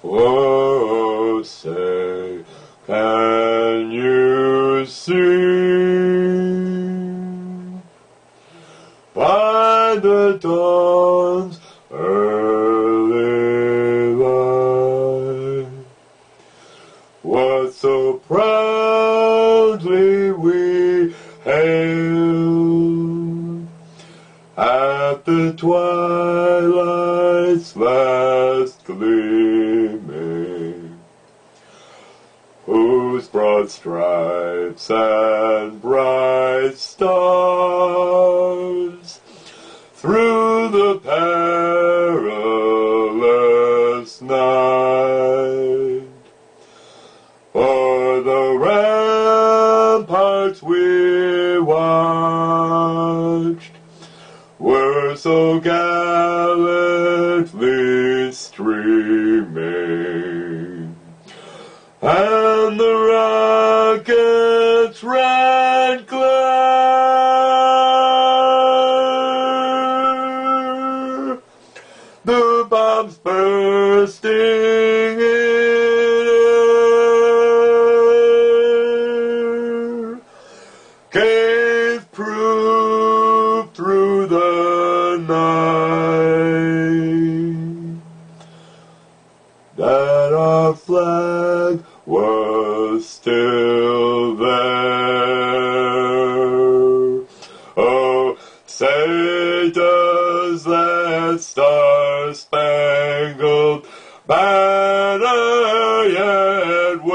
Oh, say, can you see by the dawn's early light what so proudly we hailed at the twilight's last gleaming, whose broad stripes and bright stars through the perilous night o'er the ramparts we watched were so gallantly streaming, and the rockets ran clear, the bombs bursting in air gave proof through the night that our flag was still there. Oh, say does that star-spangled banner yet wave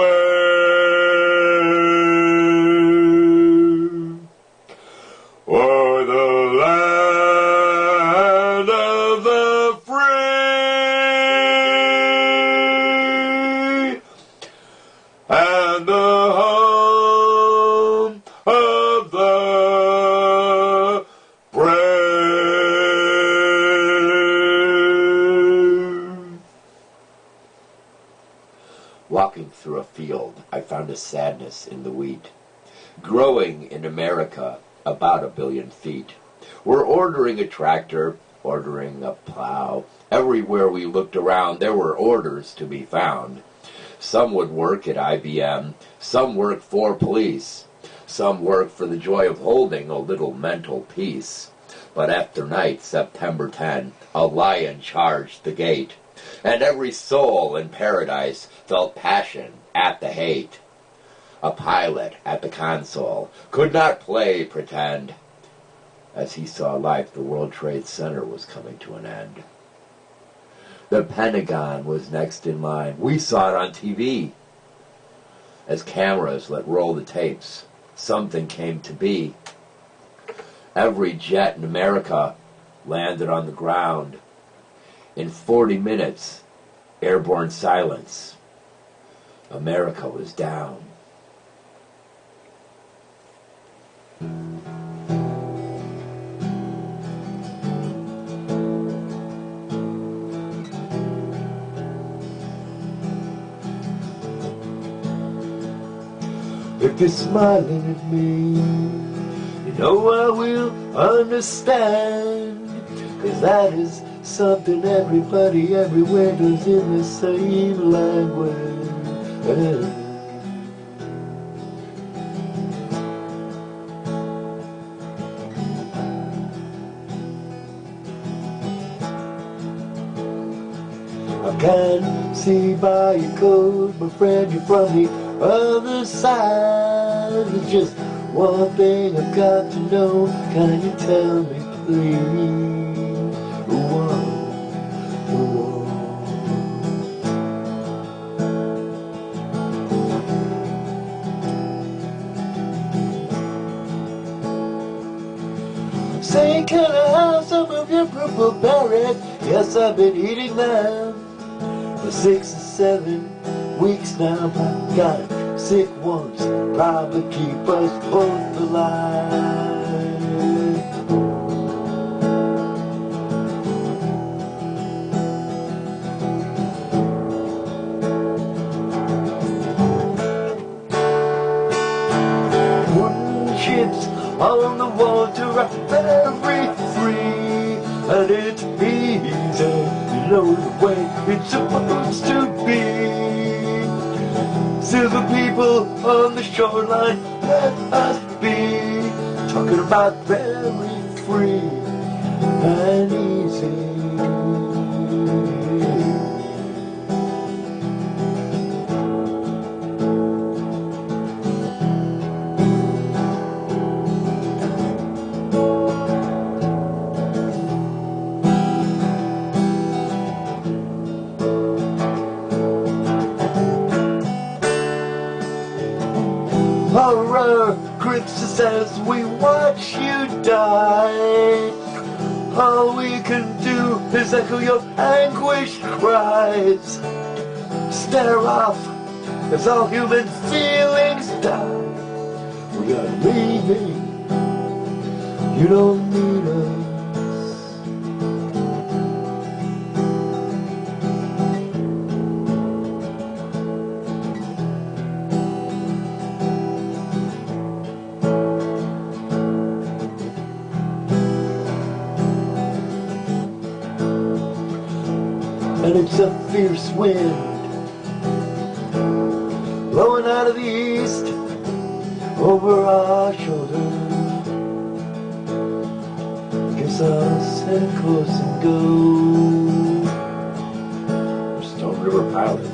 o'er the land of the free and the home of the brave. Walking through a field, I found a sadness in the wheat, growing in America about 1 billion feet. We're ordering a tractor, ordering a plow. Everywhere we looked around, there were orders to be found. Some would work at IBM, some worked for police, some worked for the joy of holding a little mental peace. But after night, September 10, a lion charged the gate, and every soul in paradise felt passion at the hate. A pilot at the console could not play pretend. As he saw life, the World Trade Center was coming to an end. The Pentagon was next in line. We saw it on TV. As cameras let roll the tapes, something came to be. Every jet in America landed on the ground. In 40 minutes, airborne silence. America was down. If you're smiling at me, you know I will understand, 'cause that is something everybody everywhere does in the same language. I can see by your code, my friend, you're from the other side. There's just one thing I've got to know. Can you tell me, please? Whoa, whoa. Say, can I have some of your purple berries? Yes, I've been eating them for 6 or 7 weeks now. I've got sick ones, probably keep us both alive. Wooden ships on the water are very free, and it's easy, you know the way it's supposed to be. people on the shoreline, let us be talking about very free and easy. Horror grips us as we watch you die. All we can do is echo your anguished cries. Stare off as all human feelings die. We are leaving, you don't need us. And it's a fierce wind blowing out of the east over our shoulder. Guess I'll set course and go. Stone River Pilot.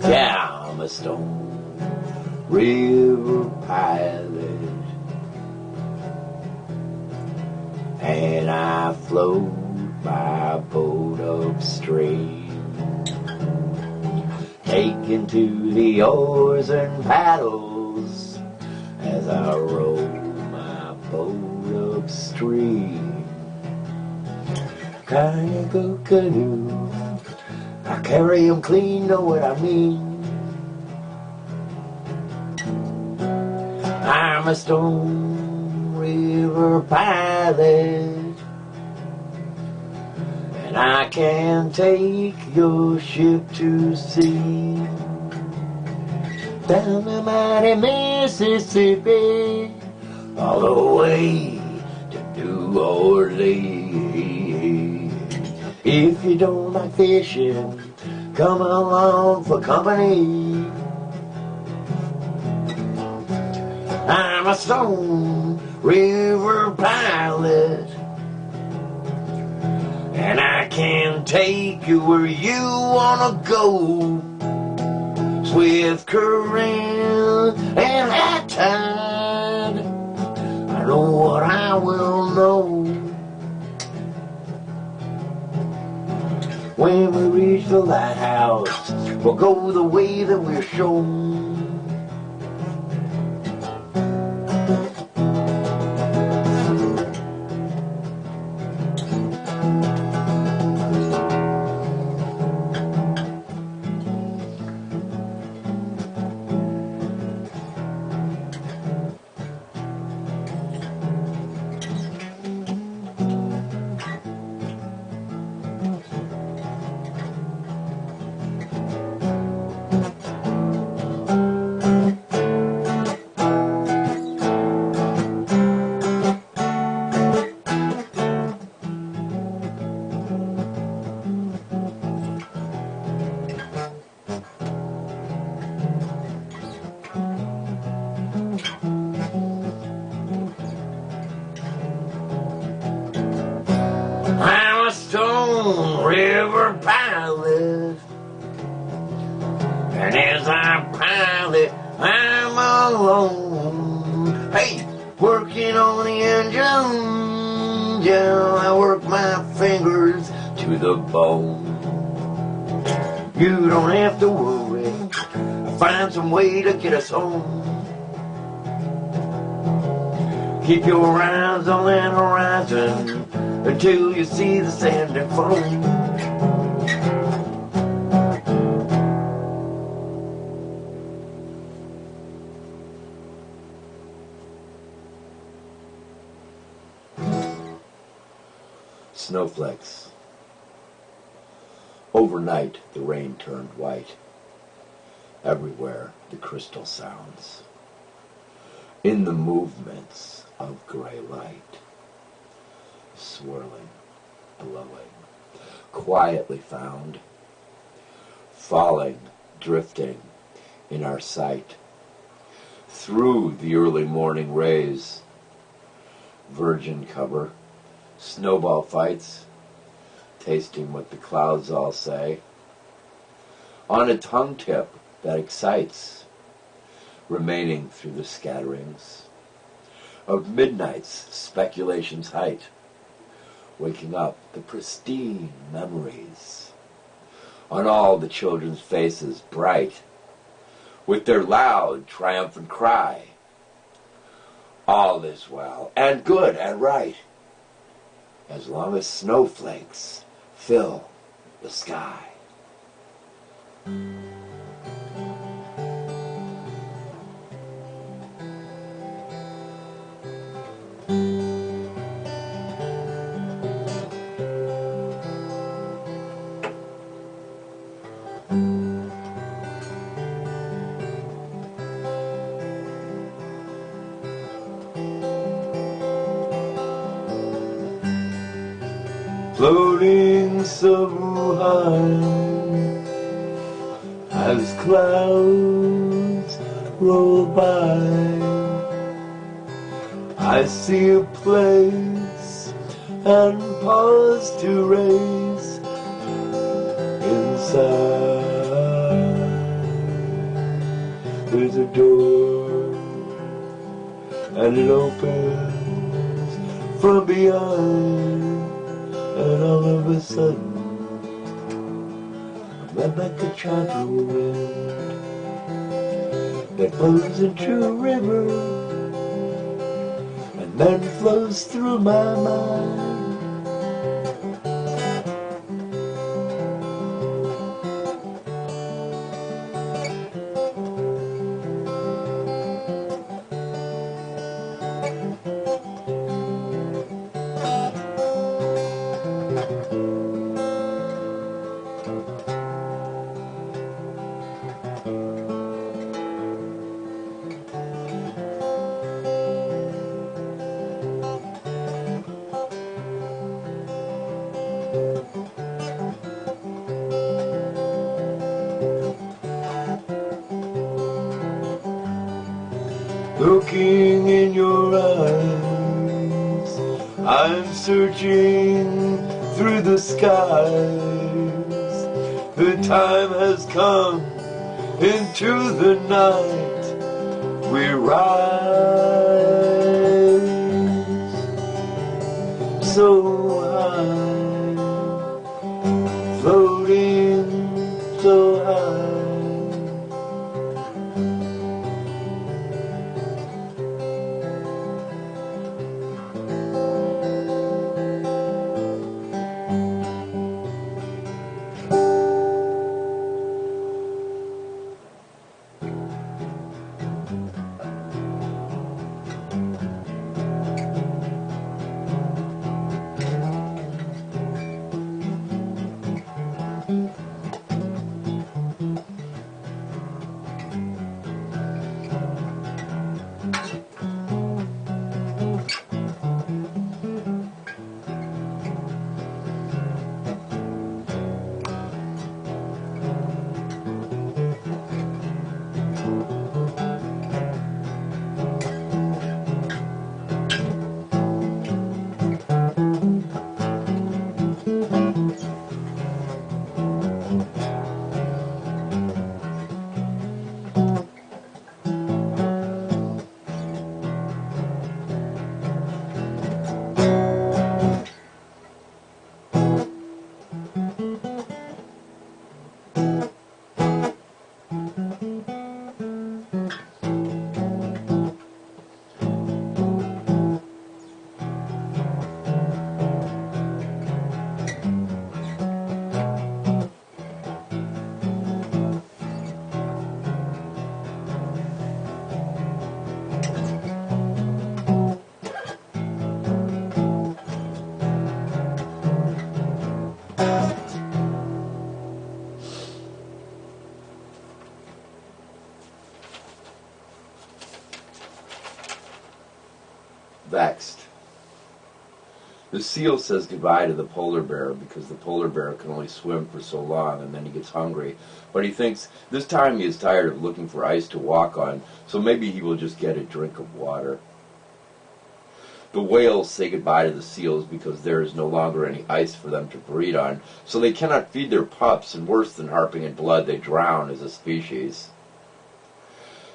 Yeah, I'm a Stone River Pilot, and I float my boat upstream, taking to the oars and paddles as I row my boat upstream. Kayak canoe, I carry 'em clean, know what I mean. I'm a Stone River Pilot, and I can take your ship to sea down the mighty Mississippi, all the way to New Orleans. If you don't like fishing, come along for company. I'm a Stone River Pilot, and I can take you where you wanna go. Swift current and high tide, I know what I will know. When we reach the lighthouse, we'll go the way that we're shown. I'm a Stone River Pilot, and as I pilot, I'm alone. Hey, working on the engine, yeah, I work my fingers to the bone. You don't have to worry, I'll find some way to get us home. Keep your eyes on that horizon until you see the sand and foam. Snowflakes. Overnight, the rain turned white. Everywhere, the crystal sounds. In the movements of gray light. swirling, blowing, quietly found, falling, drifting in our sight, through the early morning rays, virgin cover, snowball fights, tasting what the clouds all say, on a tongue tip that excites, remaining through the scatterings of midnight's speculation's height, waking up the pristine memories on all the children's faces bright with their loud triumphant cry, all is well and good and right as long as snowflakes fill the sky. Floating so high as clouds roll by, I see a place and pause to raise inside. There's a door and it opens from behind. And all of a sudden, I'm like a gentle wind that blows into a river and then flows through my mind. Looking in your eyes, I'm searching through the skies. The time has come into the night. We rise so high, floating so high. Vexed, The seal says goodbye to the polar bear because the polar bear can only swim for so long and then he gets hungry. But he thinks this time he is tired of looking for ice to walk on, so maybe he will just get a drink of water. The whales say goodbye to the seals because there is no longer any ice for them to breed on, so they cannot feed their pups, and worse than harping in blood, they drown as a species.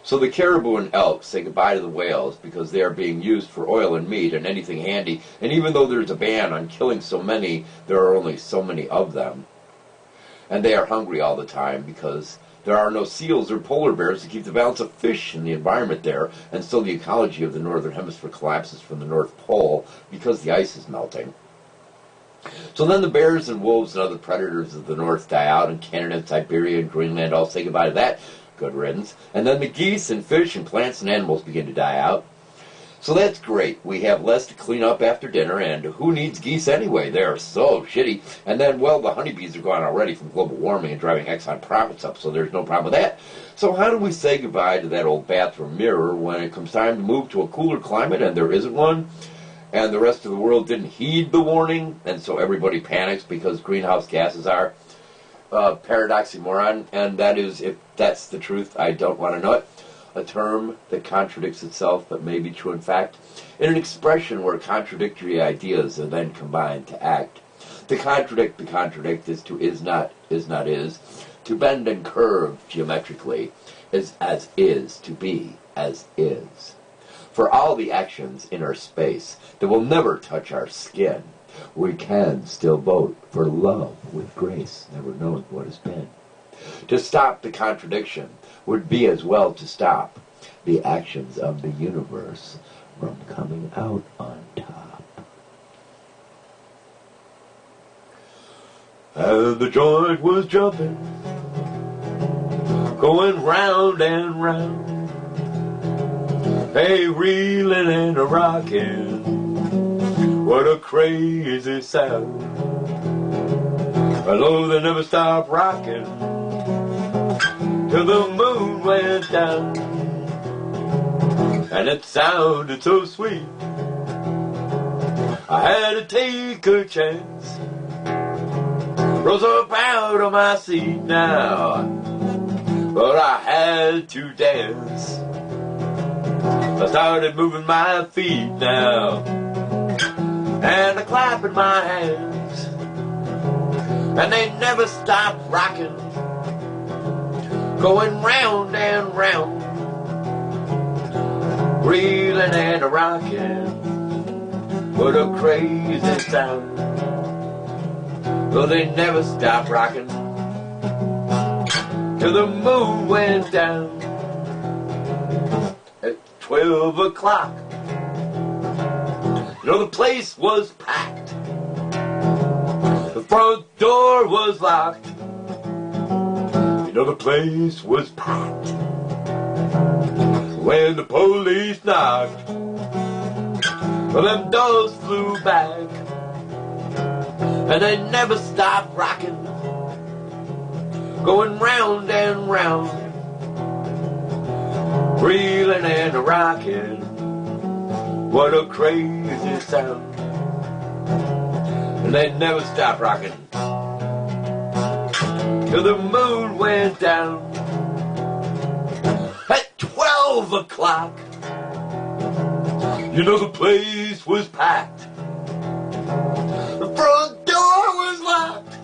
So the caribou and elk say goodbye to the whales because they are being used for oil and meat and anything handy, and even though there's a ban on killing so many, there are only so many of them. And they are hungry all the time because there are no seals or polar bears to keep the balance of fish in the environment there, and so the ecology of the northern hemisphere collapses from the North Pole because the ice is melting. So then the bears and wolves and other predators of the north die out, and Canada and Siberia and Greenland all say goodbye to that. Good riddance. And then the geese and fish and plants and animals begin to die out. So that's great. We have less to clean up after dinner, and who needs geese anyway? They're so shitty. And then, well, the honeybees are gone already from global warming and driving Exxon profits up, so there's no problem with that. So how do we say goodbye to that old bathroom mirror when it comes time to move to a cooler climate and there isn't one? And the rest of the world didn't heed the warning, and so everybody panics because greenhouse gases are paradoxymoron, and that is, if that's the truth, I don't want to know it. A term that contradicts itself but may be true in fact, in an expression where contradictory ideas are then combined to act. To contradict the contradict is to is not is, to bend and curve geometrically is as is, to be as is. For all the actions in our space that will never touch our skin, we can still vote for love with grace, never knowing what has been. To stop the contradiction would be as well to stop the actions of the universe from coming out on top. And the joint was jumping, going round and round, hey, reeling and a rocking. What a crazy sound. Although they never stopped rocking till the moon went down. And it sounded so sweet, I had to take a chance. Rose up out of my seat now, but I had to dance. I started moving my feet now, and I clapping my hands, and they never stopped rocking, going round and round, reeling and a rocking. What a crazy sound. Well, they never stopped rocking till the moon went down. At 12 o'clock, you know, the place was packed. The front door was locked. You know, the place was packed. When the police knocked, well, them doors flew back, and they never stopped rocking, going round and round, reeling and a rocking. What a crazy sound. And they never stopped rocking till the moon went down. At 12 o'clock, you know, the place was packed. The front door was locked.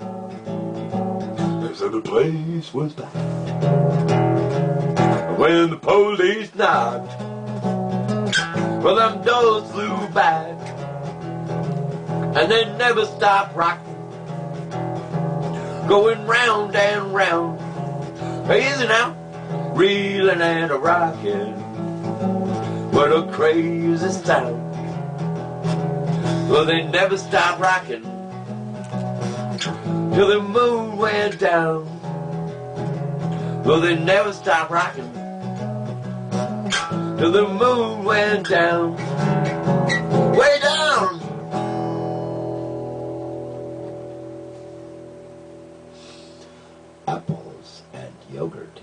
They said the place was packed. When the police knocked, well, them doors flew back, and they never stopped rocking, going round and round. Easy now, reeling and a rocking. What a crazy sound. Well, they never stopped rocking till the moon went down. Well, they never stopped rocking till the moon went down. Way down. Apples and yogurt.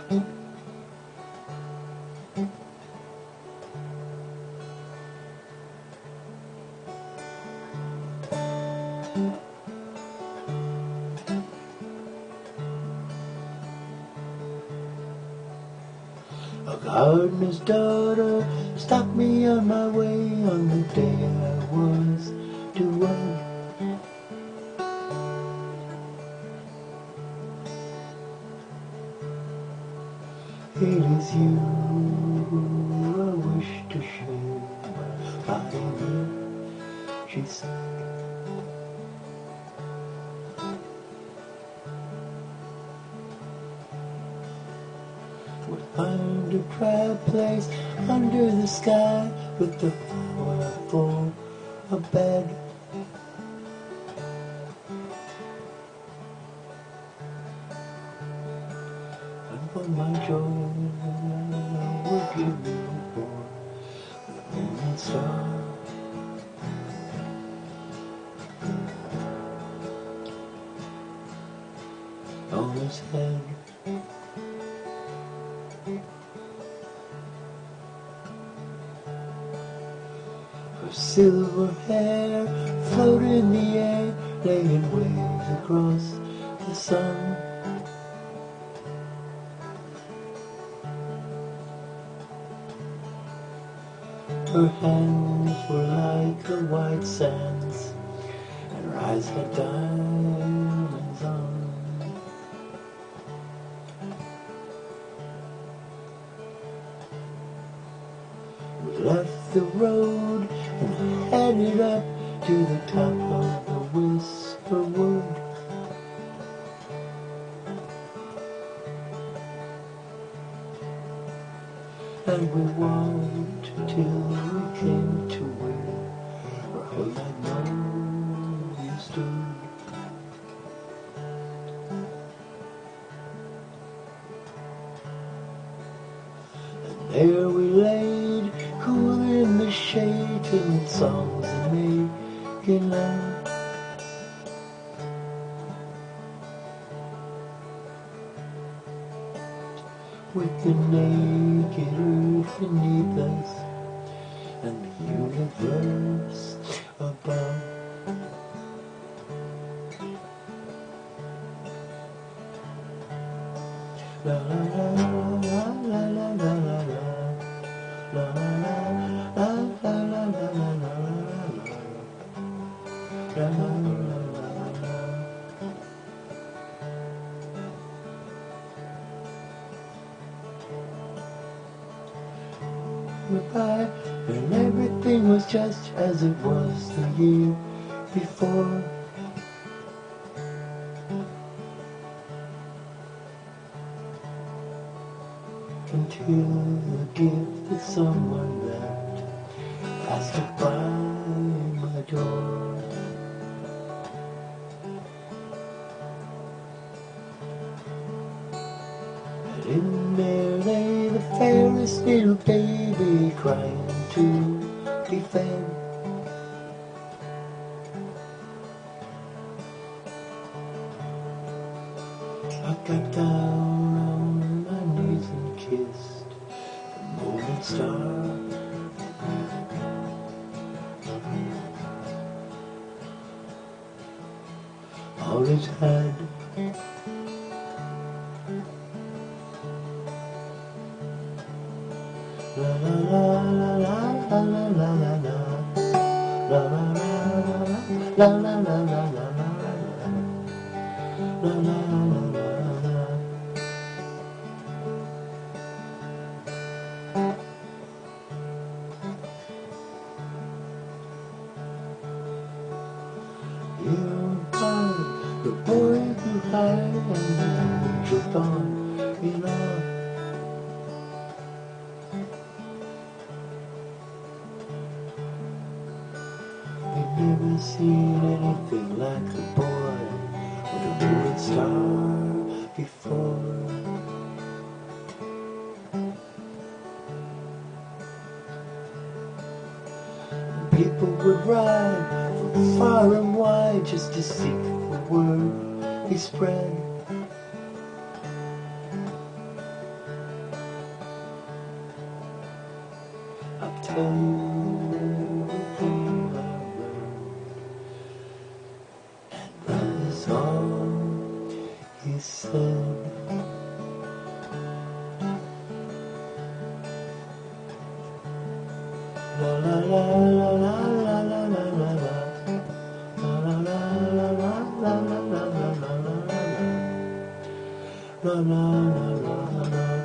A gardener's daughter stopped me on my way on the day I was to wed. It is you I wish to share my life, she said. We'll find a dry place under the sky with the floor for a bed. And for my joy, I will give you for the moon and star. On his head, her silver hair floated in the air, laying waves across the sun. Her hands were like the white sands, and her eyes had diamonds on. We left the road and headed up to the top of the Whisper Wood. And we walked till we came to where a magnolia stood. And there we laid, cool in the shade, telling songs and making love. With the naked earth beneath us and the universe above. La la la la la la la la la la la la la la la la. By, and everything was just as it was the year before. Until the gift that someone left passed by my door. And in there lay the fairest little baby crying to be fed. I got down on my knees and kissed the moon and star. All it had. La la la la la la la la la la la la la la la la la la. The boy grew high and the angel thought in awe. We'd never seen anything like the boy with a moving star before. And people would ride from far and wide just to seek the word he spread. me soon. La la la la la la la la la la. La la la la la la la la la la la la. La la la la la.